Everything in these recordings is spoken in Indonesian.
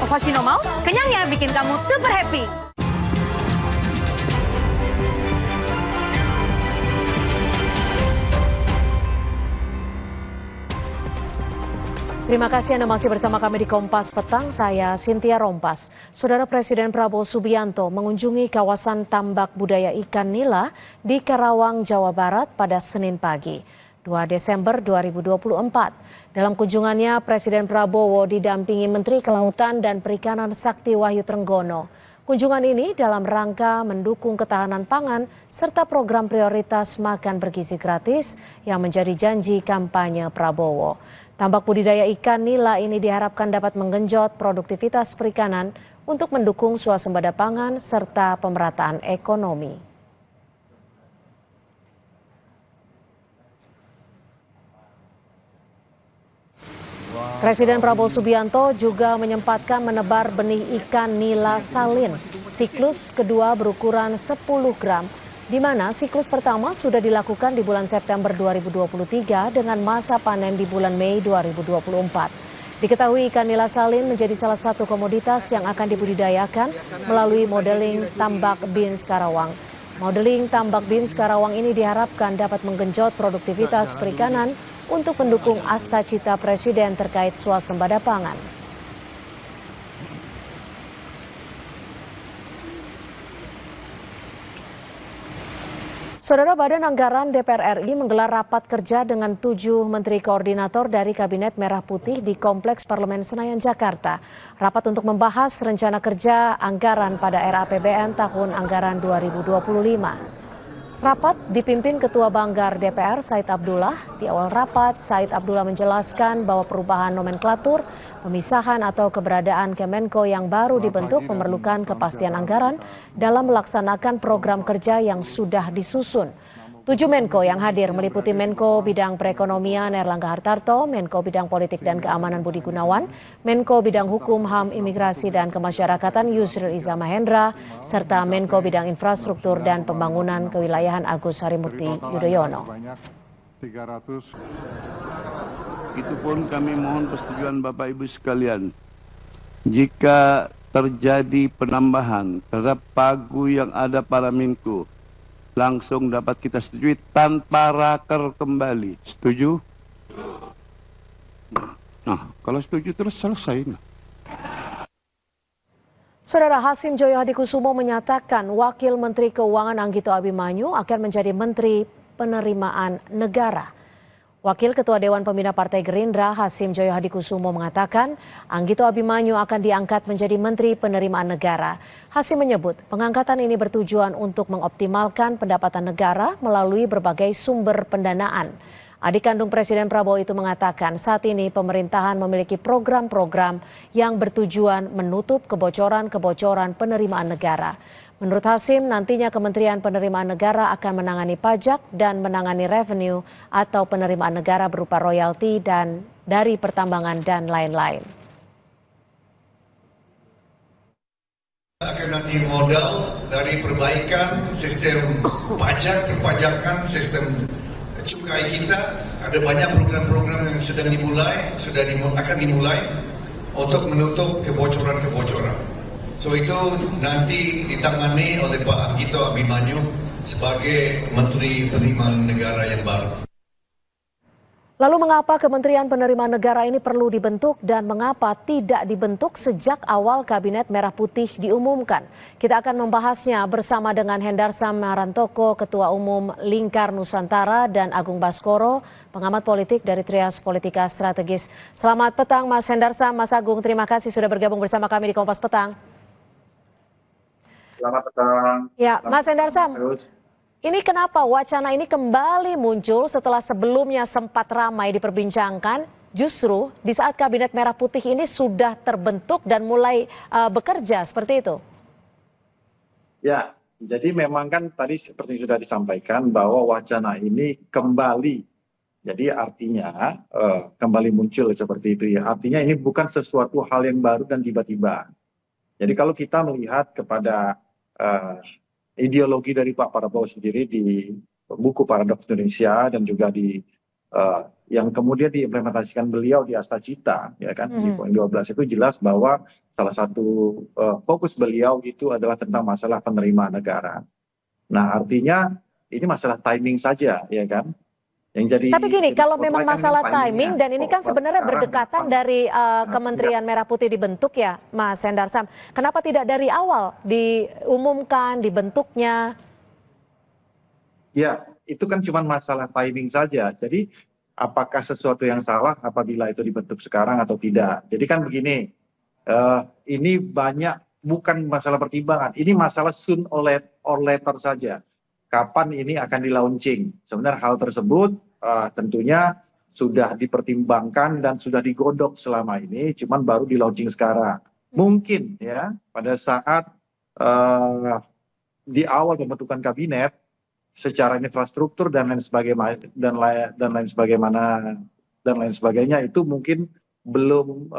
cappuccino mau? Kenyangnya bikin kamu super happy. Terima kasih Anda masih bersama kami di Kompas Petang, saya Cynthia Rompas. Saudara Presiden Prabowo Subianto mengunjungi kawasan tambak budaya ikan nila di Karawang, Jawa Barat pada Senin pagi, 2 Desember 2024. Dalam kunjungannya, Presiden Prabowo didampingi Menteri Kelautan dan Perikanan Sakti Wahyu Trenggono. Kunjungan ini dalam rangka mendukung ketahanan pangan serta program prioritas makan bergizi gratis yang menjadi janji kampanye Prabowo. Tambak budidaya ikan nila ini diharapkan dapat menggenjot produktivitas perikanan untuk mendukung swasembada pangan serta pemerataan ekonomi. Presiden Prabowo Subianto juga menyempatkan menebar benih ikan nila salin. Siklus kedua berukuran 10 gram, di mana siklus pertama sudah dilakukan di bulan September 2023 dengan masa panen di bulan Mei 2024. Diketahui ikan nila salin menjadi salah satu komoditas yang akan dibudidayakan melalui modeling tambak Beans Karawang. Modeling tambak Beans Karawang ini diharapkan dapat menggenjot produktivitas perikanan untuk mendukung asta-cita Presiden terkait swasembada pangan. Saudara, Badan Anggaran DPR RI menggelar rapat kerja dengan 7 menteri koordinator dari Kabinet Merah Putih di Kompleks Parlemen Senayan, Jakarta. Rapat untuk membahas rencana kerja anggaran pada RAPBN tahun anggaran 2025. Rapat dipimpin Ketua Banggar DPR Said Abdullah. Di awal rapat, Said Abdullah menjelaskan bahwa perubahan nomenklatur, pemisahan atau keberadaan Kemenko yang baru dibentuk memerlukan kepastian anggaran dalam melaksanakan program kerja yang sudah disusun. 7 Menko yang hadir meliputi Menko Bidang Perekonomian Erlangga Hartarto, Menko Bidang Politik dan Keamanan Budi Gunawan, Menko Bidang Hukum, HAM, Imigrasi dan Kemasyarakatan Yusril Iza Mahendra, serta Menko Bidang Infrastruktur dan Pembangunan Kewilayahan Agus Harimurti Yudhoyono. 300. Itu pun kami mohon persetujuan Bapak Ibu sekalian. Jika terjadi penambahan terhadap pagu yang ada para Menko, langsung dapat kita setujui tanpa raker kembali. Setuju? Nah, kalau setuju terus selesai. Saudara, Hasim Joyo Hadikusumo menyatakan Wakil Menteri Keuangan Anggito Abimanyu akan menjadi Menteri Penerimaan Negara. Wakil Ketua Dewan Pembina Partai Gerindra Hasim Joyo Hadikusumo mengatakan Anggito Abimanyu akan diangkat menjadi Menteri Penerimaan Negara. Hasim menyebut pengangkatan ini bertujuan untuk mengoptimalkan pendapatan negara melalui berbagai sumber pendanaan. Adik kandung Presiden Prabowo itu mengatakan saat ini pemerintahan memiliki program-program yang bertujuan menutup kebocoran-kebocoran penerimaan negara. Menurut Hasim, nantinya Kementerian Penerimaan Negara akan menangani pajak dan menangani revenue atau penerimaan negara berupa royalti dan dari pertambangan dan lain-lain. Akan nanti modal dari perbaikan sistem pajak, perpajakan, sistem cukai kita. Ada banyak program-program yang sedang dimulai, akan dimulai untuk menutup kebocoran-kebocoran. So itu nanti ditangani oleh Pak Anggito Abimanyu sebagai Menteri Penerimaan Negara yang baru. Lalu mengapa Kementerian Penerimaan Negara ini perlu dibentuk dan mengapa tidak dibentuk sejak awal Kabinet Merah Putih diumumkan? Kita akan membahasnya bersama dengan Hendarsam Marantoko, Ketua Umum Lingkar Nusantara, dan Agung Baskoro, pengamat politik dari Trias Politika Strategis. Selamat petang Mas Hendarsam, Mas Agung, terima kasih sudah bergabung bersama kami di Kompas Petang. Selamat petang. Ya, Mas Hendarsam, ini kenapa wacana ini kembali muncul setelah sebelumnya sempat ramai diperbincangkan, justru di saat Kabinet Merah Putih ini sudah terbentuk dan mulai bekerja seperti itu? Ya, jadi memang kan tadi seperti sudah disampaikan bahwa wacana ini kembali. Jadi artinya kembali muncul seperti itu ya. Artinya ini bukan sesuatu hal yang baru dan tiba-tiba. Jadi kalau kita melihat kepada ideologi dari Pak Prabowo sendiri di buku Paradoks Indonesia dan juga di yang kemudian diimplementasikan beliau di Astacita, ya kan, di poin 12 itu jelas bahwa salah satu fokus beliau itu adalah tentang masalah penerimaan negara. Nah, artinya ini masalah timing saja, ya kan? Yang Tapi gini, kalau memang spotlight kan masalah timingnya. timing dan ini kan Baru sebenarnya sekarang, berdekatan dari Kementerian Merah Putih dibentuk ya, Mas Hendarsam. Kenapa tidak dari awal diumumkan, dibentuknya? Ya, itu kan cuma masalah timing saja. Jadi apakah sesuatu yang salah apabila itu dibentuk sekarang atau tidak? Jadi kan begini, ini banyak bukan masalah pertimbangan, ini masalah soon or later saja. Kapan ini akan di launching? Sebenarnya hal tersebut tentunya sudah dipertimbangkan dan sudah digodok selama ini, cuman baru di launching sekarang. Mungkin ya pada saat di awal pembentukan kabinet secara infrastruktur dan lain sebagainya itu mungkin belum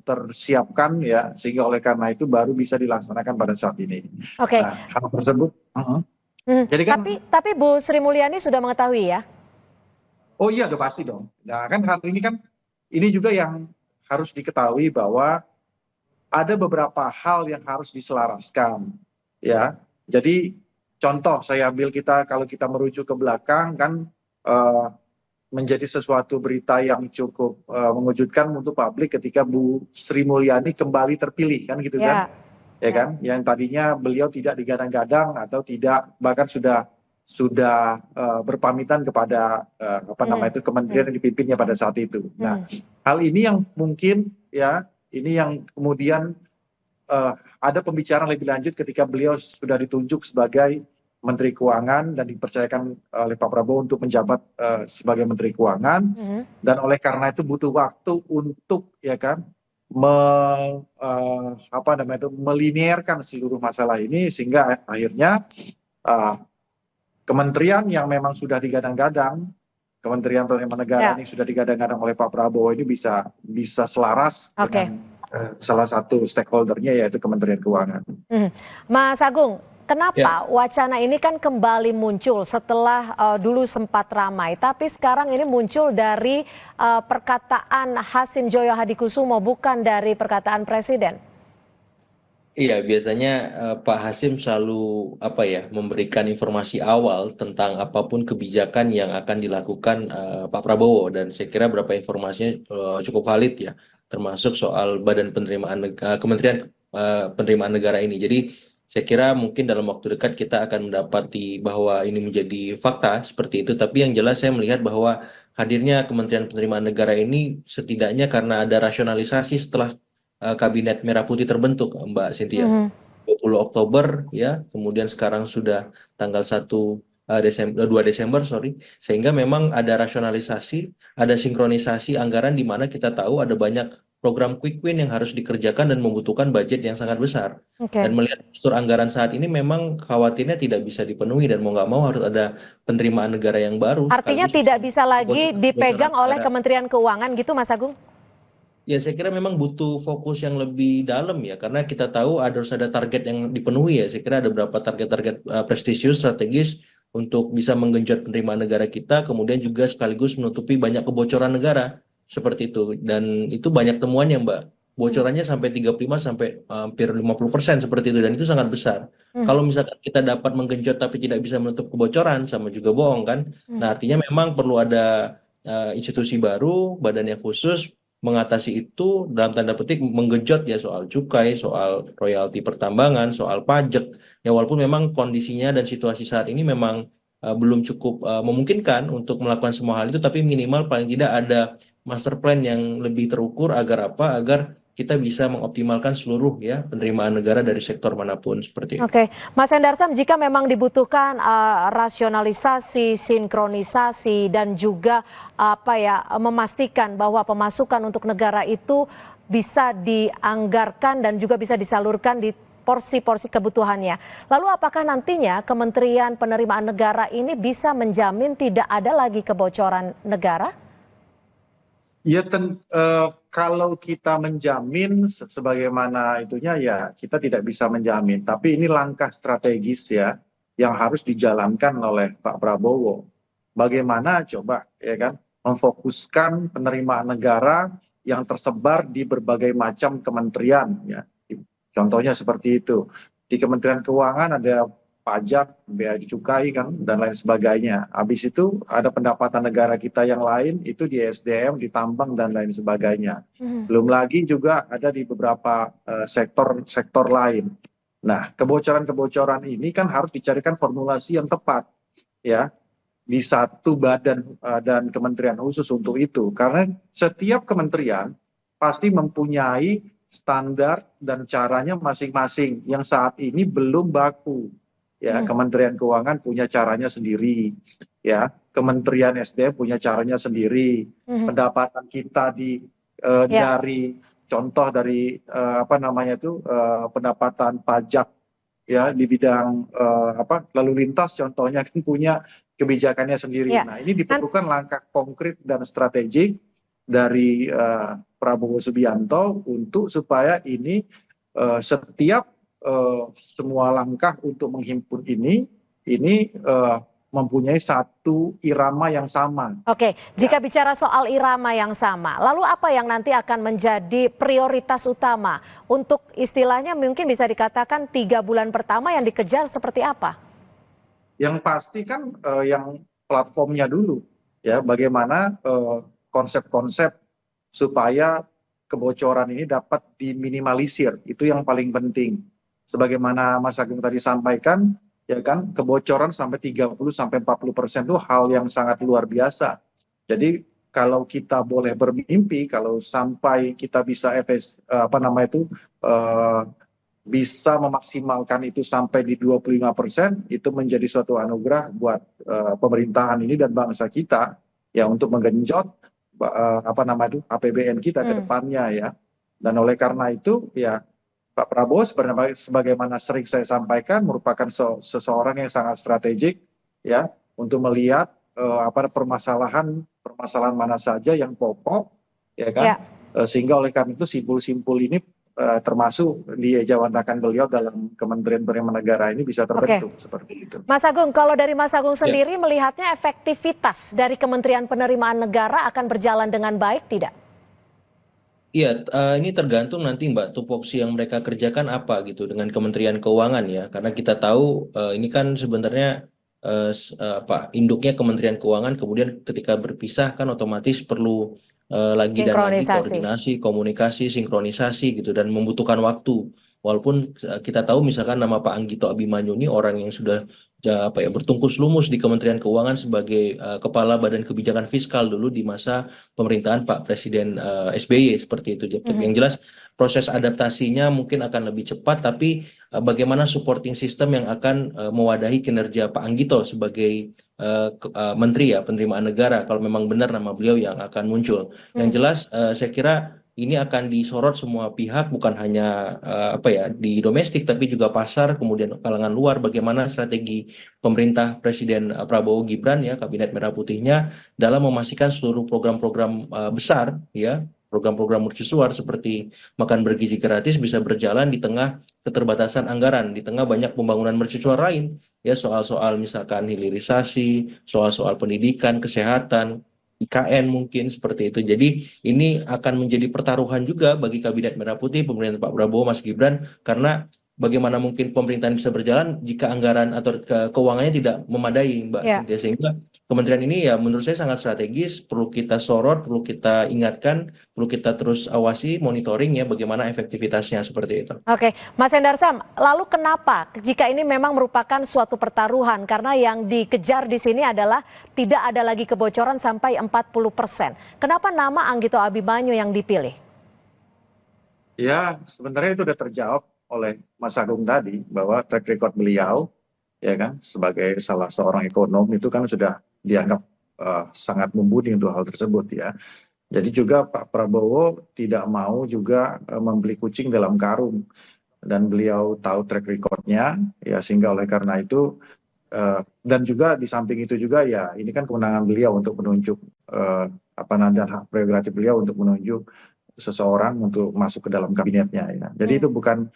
tersiapkan ya, sehingga oleh karena itu baru bisa dilaksanakan pada saat ini. Oke. Nah, hal tersebut jadi kan Tapi Bu Sri Mulyani sudah mengetahui ya? oh iya udah pasti dong. Nah, kan hari ini kan ini juga yang harus diketahui bahwa ada beberapa hal yang harus diselaraskan ya. Jadi contoh saya ambil kalau kita merujuk ke belakang kan menjadi sesuatu berita yang cukup mengejutkan untuk publik ketika Bu Sri Mulyani kembali terpilih kan gitu kan. Ya kan, yang tadinya beliau tidak digadang-gadang atau tidak bahkan sudah berpamitan kepada kementerian yang dipimpinnya pada saat itu. Nah, hal ini yang mungkin ya ini yang kemudian ada pembicaraan lebih lanjut ketika beliau sudah ditunjuk sebagai Menteri Keuangan dan dipercayakan oleh Pak Prabowo untuk menjabat sebagai Menteri Keuangan, dan oleh karena itu butuh waktu untuk ya kan melinearkan seluruh masalah ini sehingga akhirnya kementerian yang memang sudah digadang-gadang, Kementerian Penerimaan Negara ini sudah digadang-gadang oleh Pak Prabowo ini bisa selaras dengan salah satu stakeholdernya yaitu Kementerian Keuangan. Mas Agung, kenapa wacana ini kan kembali muncul setelah dulu sempat ramai, tapi sekarang ini muncul dari perkataan Hasim Joyo Hadikusumo, bukan dari perkataan Presiden? Iya, biasanya Pak Hasim selalu memberikan informasi awal tentang apapun kebijakan yang akan dilakukan Pak Prabowo, dan saya kira beberapa informasinya cukup valid ya, termasuk soal Badan Kementerian Penerimaan Negara ini. Jadi saya kira mungkin dalam waktu dekat kita akan mendapati bahwa ini menjadi fakta seperti itu. Tapi yang jelas saya melihat bahwa hadirnya Kementerian Penerimaan Negara ini setidaknya karena ada rasionalisasi setelah Kabinet Merah Putih terbentuk, Mbak Cynthia. 20 Oktober ya, kemudian sekarang sudah tanggal 2 Desember, sehingga memang ada rasionalisasi, ada sinkronisasi anggaran di mana kita tahu ada banyak program quick win yang harus dikerjakan dan membutuhkan budget yang sangat besar. Dan melihat struktur anggaran saat ini memang khawatirnya tidak bisa dipenuhi, dan mau nggak mau harus ada penerimaan negara yang baru. Artinya tidak bisa lagi dipegang oleh Kementerian Keuangan gitu, Mas Agung? Ya, saya kira memang butuh fokus yang lebih dalam ya, karena kita tahu harus ada target yang dipenuhi ya. Saya kira ada beberapa target-target prestisius, strategis untuk bisa menggenjot penerimaan negara kita, kemudian juga sekaligus menutupi banyak kebocoran negara seperti itu. Dan itu banyak temuannya, Mbak. Bocorannya sampai 35 sampai hampir 50% seperti itu, dan itu sangat besar. Kalau misalkan kita dapat menggenjot tapi tidak bisa menutup kebocoran, sama juga bohong kan. Nah, artinya memang perlu ada institusi baru, badan yang khusus mengatasi itu, dalam tanda petik menggenjot ya, soal cukai, soal royalti pertambangan, soal pajak. Ya walaupun memang kondisinya dan situasi saat ini memang belum cukup memungkinkan untuk melakukan semua hal itu, tapi minimal paling tidak ada master plan yang lebih terukur agar kita bisa mengoptimalkan seluruh ya penerimaan negara dari sektor manapun seperti itu. Oke, Mas Hendarsam, jika memang dibutuhkan rasionalisasi, sinkronisasi, dan juga memastikan bahwa pemasukan untuk negara itu bisa dianggarkan dan juga bisa disalurkan di porsi-porsi kebutuhannya. Lalu apakah nantinya Kementerian Penerimaan Negara ini bisa menjamin tidak ada lagi kebocoran negara? Ya, kalau kita menjamin sebagaimana itunya ya kita tidak bisa menjamin. Tapi ini langkah strategis ya yang harus dijalankan oleh Pak Prabowo. bagaimana coba ya kan memfokuskan penerimaan negara yang tersebar di berbagai macam kementerian ya. Contohnya seperti itu. Di Kementerian Keuangan ada pajak, bea cukai kan dan lain sebagainya. Habis itu ada pendapatan negara kita yang lain itu di SDM, di tambang dan lain sebagainya. Belum lagi juga ada di beberapa sektor lain. Nah, kebocoran-kebocoran ini kan harus dicarikan formulasi yang tepat ya di satu badan dan kementerian khusus untuk itu. Karena setiap kementerian pasti mempunyai standar dan caranya masing-masing yang saat ini belum baku. Ya, Kementerian Keuangan punya caranya sendiri, ya. Kementerian SDM punya caranya sendiri. Pendapatan kita dari contoh dari pendapatan pajak ya di bidang lalu lintas contohnya kan punya kebijakannya sendiri. Nah, ini diperlukan langkah konkret dan strategik dari Prabowo Subianto untuk supaya ini setiap semua langkah untuk menghimpun ini mempunyai satu irama yang sama. Oke, jika bicara soal irama yang sama, lalu apa yang nanti akan menjadi prioritas utama untuk istilahnya mungkin bisa dikatakan 3 bulan pertama yang dikejar seperti apa? Yang pasti kan yang platformnya dulu, ya bagaimana konsep-konsep supaya kebocoran ini dapat diminimalisir, itu yang paling penting. Sebagaimana Mas Agung tadi sampaikan, ya kan kebocoran sampai 30-40% itu hal yang sangat luar biasa. Jadi kalau kita boleh bermimpi, kalau sampai kita bisa bisa memaksimalkan itu sampai di 25%, itu menjadi suatu anugerah buat pemerintahan ini dan bangsa kita ya untuk menggenjot APBN kita ke depannya ya. Dan oleh karena itu ya Pak Prabowo sebagaimana sering saya sampaikan merupakan seseorang yang sangat strategik ya untuk melihat permasalahan mana saja yang pokok ya kan sehingga oleh karena itu simpul-simpul ini termasuk dijawantakan beliau dalam Kementerian Penerimaan Negara ini bisa terbentuk seperti itu. Mas Agung, kalau dari Mas Agung sendiri melihatnya efektivitas dari Kementerian Penerimaan Negara akan berjalan dengan baik tidak? Iya, ini tergantung nanti Mbak tupoksi yang mereka kerjakan apa gitu dengan Kementerian Keuangan ya, karena kita tahu ini kan sebenarnya induknya Kementerian Keuangan, kemudian ketika berpisah kan otomatis perlu lagi dan lagi koordinasi, komunikasi, sinkronisasi gitu dan membutuhkan waktu. Walaupun kita tahu misalkan nama Pak Anggito Abimanyu ini orang yang sudah bertungkus lumus di Kementerian Keuangan sebagai kepala Badan Kebijakan Fiskal dulu di masa pemerintahan Pak Presiden SBY seperti itu. Yang jelas proses adaptasinya mungkin akan lebih cepat, tapi bagaimana supporting system yang akan mewadahi kinerja Pak Anggito sebagai Menteri ya Penerimaan Negara kalau memang benar nama beliau yang akan muncul. Yang jelas saya kira ini akan disorot semua pihak, bukan hanya di domestik tapi juga pasar, kemudian kalangan luar, bagaimana strategi pemerintah Presiden Prabowo Gibran ya Kabinet Merah Putihnya dalam memastikan seluruh program-program besar ya, program-program mercusuar seperti makan bergizi gratis bisa berjalan di tengah keterbatasan anggaran, di tengah banyak pembangunan mercusuar lain ya, soal-soal misalkan hilirisasi, soal-soal pendidikan, kesehatan, IKN mungkin seperti itu. Jadi ini akan menjadi pertaruhan juga bagi Kabinet Merah Putih, pemerintahan Pak Prabowo, Mas Gibran, karena bagaimana mungkin pemerintahan bisa berjalan jika anggaran atau keuangannya tidak memadai, Mbak Cynthia. Sehingga kementerian ini ya menurut saya sangat strategis, perlu kita sorot, perlu kita ingatkan, perlu kita terus awasi, monitoring ya bagaimana efektivitasnya seperti itu. Oke, Mas Hendarsam, lalu kenapa jika ini memang merupakan suatu pertaruhan karena yang dikejar di sini adalah tidak ada lagi kebocoran sampai 40%. Kenapa nama Anggito Abimanyu yang dipilih? Ya, sebenarnya itu sudah terjawab oleh Mas Agung tadi bahwa track record beliau ya kan sebagai salah seorang ekonom itu kan sudah dianggap sangat mumpuni untuk hal tersebut ya. Jadi juga Pak Prabowo tidak mau juga membeli kucing dalam karung dan beliau tahu track recordnya ya sehingga oleh karena itu dan juga di samping itu juga ya ini kan kewenangan beliau untuk menunjuk dan hak prerogatif beliau untuk menunjuk seseorang untuk masuk ke dalam kabinetnya ya. Jadi itu bukan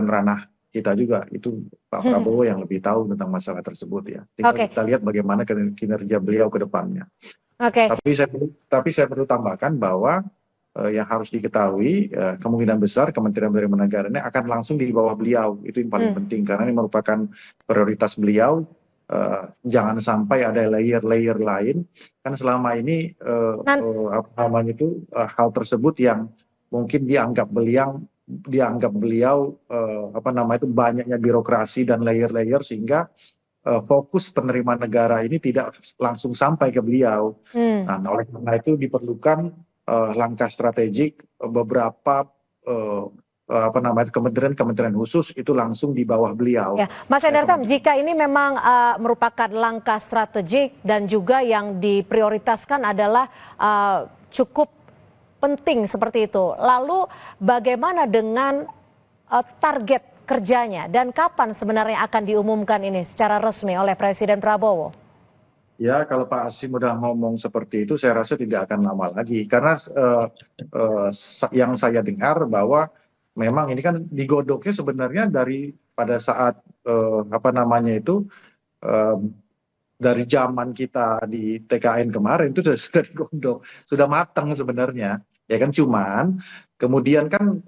ranah kita juga. Itu Pak Prabowo yang lebih tahu tentang masalah tersebut ya. Tinggal Oke. kita lihat bagaimana kinerja beliau ke depannya. Oke. Tapi saya perlu tambahkan bahwa yang harus diketahui kemungkinan besar Kementerian Penerimaan Negara ini akan langsung di bawah beliau. Itu yang paling penting karena ini merupakan prioritas beliau. Jangan sampai ada layer-layer lain kan selama ini apa namanya itu hal tersebut yang mungkin dianggap beliau apa namanya itu banyaknya birokrasi dan layer-layer sehingga fokus penerimaan negara ini tidak langsung sampai ke beliau. Nah, oleh karena itu diperlukan langkah strategik beberapa apa namanya kementerian khusus itu langsung di bawah beliau. Ya, Mas Hendarsam, jika ini memang merupakan langkah strategik dan juga yang diprioritaskan adalah cukup penting seperti itu. Lalu bagaimana dengan target kerjanya dan kapan sebenarnya akan diumumkan ini secara resmi oleh Presiden Prabowo? Ya, kalau Pak Hasim udah ngomong seperti itu, saya rasa tidak akan lama lagi. Karena yang saya dengar bahwa memang ini kan digodoknya sebenarnya dari pada saat apa namanya itu dari zaman kita di TKN kemarin itu sudah digodok, sudah matang sebenarnya, ya kan. Cuman kemudian kan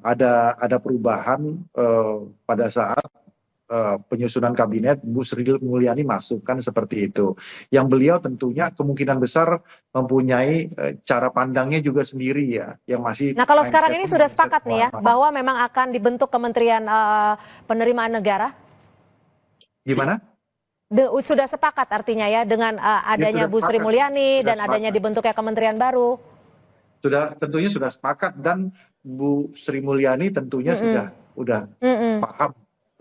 ada perubahan pada saat penyusunan kabinet Bu Sri Mulyani masuk kan seperti itu. Yang beliau tentunya kemungkinan besar mempunyai cara pandangnya juga sendiri ya, yang masih. Nah, kalau sekarang ini sudah sepakat nih ya bahwa memang akan dibentuk Kementerian Penerimaan Negara? Gimana? Sudah sepakat artinya ya dengan adanya Bu Sri Mulyani dan adanya dibentuknya kementerian baru? Tentunya sudah sepakat dan Bu Sri Mulyani tentunya sudah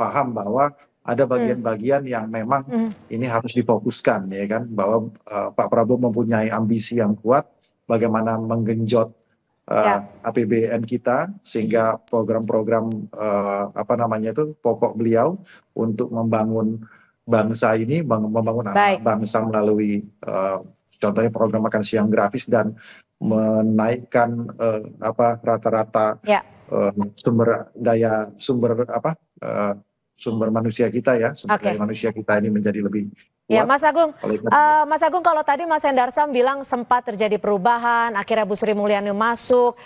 paham bahwa ada bagian-bagian yang memang ini harus difokuskan ya kan, bahwa Pak Prabowo mempunyai ambisi yang kuat bagaimana menggenjot APBN kita sehingga program-program apa namanya itu pokok beliau untuk membangun bangsa ini, membangun anak bangsa melalui contohnya program makan siang gratis dan menaikkan rata-rata sumber manusia kita ya, daya manusia kita ini menjadi lebih kuat. Ya, Mas Agung, kalau tadi Mas Hendarsam bilang sempat terjadi perubahan, akhirnya Bu Sri Mulyani masuk.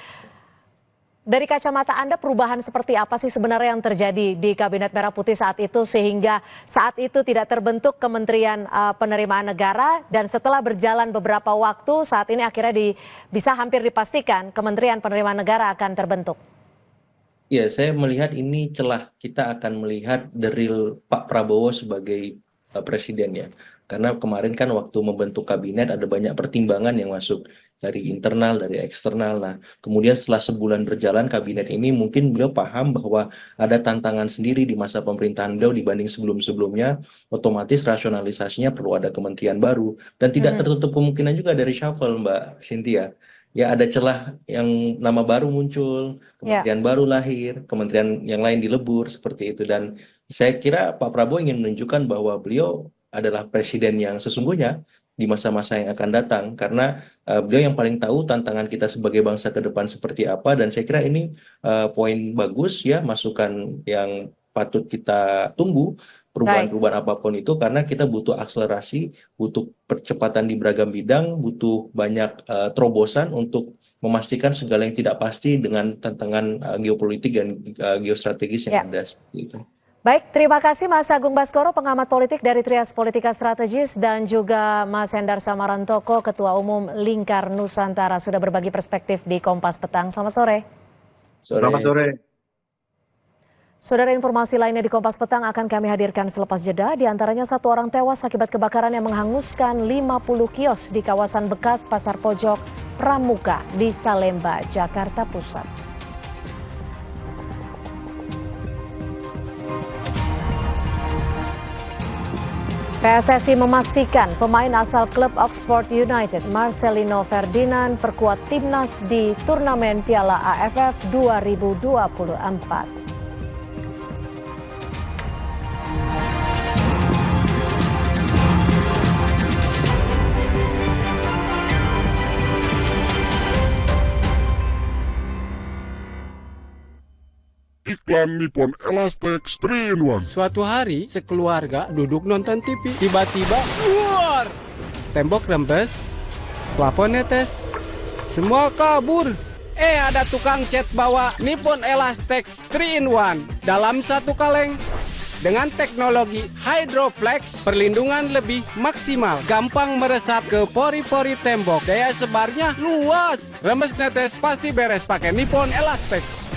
Dari kacamata Anda perubahan seperti apa sih sebenarnya yang terjadi di Kabinet Merah Putih saat itu sehingga saat itu tidak terbentuk Kementerian Penerimaan Negara dan setelah berjalan beberapa waktu saat ini akhirnya bisa hampir dipastikan Kementerian Penerimaan Negara akan terbentuk? Ya, saya melihat ini celah kita akan melihat the real Pak Prabowo sebagai presiden ya. Karena kemarin kan waktu membentuk kabinet ada banyak pertimbangan yang masuk dari internal, dari eksternal. Nah, kemudian setelah sebulan berjalan kabinet ini mungkin beliau paham bahwa ada tantangan sendiri di masa pemerintahan beliau dibanding sebelum-sebelumnya. Otomatis rasionalisasinya perlu ada kementerian baru dan tidak tertutup kemungkinan juga dari reshuffle, Mbak Cynthia. Ya, ada celah yang nama baru muncul, kementerian baru lahir, kementerian yang lain dilebur seperti itu. Dan saya kira Pak Prabowo ingin menunjukkan bahwa beliau adalah presiden yang sesungguhnya di masa-masa yang akan datang, karena beliau yang paling tahu tantangan kita sebagai bangsa ke depan seperti apa. Dan saya kira ini poin bagus ya, masukan yang patut kita tunggu. Perubahan-perubahan apapun itu, karena kita butuh akselerasi, butuh percepatan di beragam bidang, butuh banyak terobosan untuk memastikan segala yang tidak pasti dengan tantangan geopolitik dan geostrategis yang ada seperti itu. Baik, terima kasih Mas Agung Baskoro, pengamat politik dari Trias Politika Strategis, dan juga Mas Hendarsam Marantoko, Ketua Umum Lingkar Nusantara, sudah berbagi perspektif di Kompas Petang. Selamat sore. Selamat sore. Saudara, informasi lainnya di Kompas Petang akan kami hadirkan selepas jeda. Di antaranya 1 orang tewas akibat kebakaran yang menghanguskan 50 kios di kawasan bekas Pasar Pojok Pramuka di Salemba, Jakarta Pusat. PSSI memastikan pemain asal klub Oxford United Marcelino Ferdinand perkuat timnas di turnamen Piala AFF 2024. Iklan Nippon Elastex 3-in-1. Suatu hari, sekeluarga duduk nonton TV. Tiba-tiba, luar! Tembok rembes, plafon netes, semua kabur. Ada tukang cat bawa Nippon Elastex 3-in-1 dalam satu kaleng. Dengan teknologi Hydroflex, perlindungan lebih maksimal, gampang meresap ke pori-pori tembok, daya sebarnya luas. Rembes netes pasti beres pakai Nippon Elastex.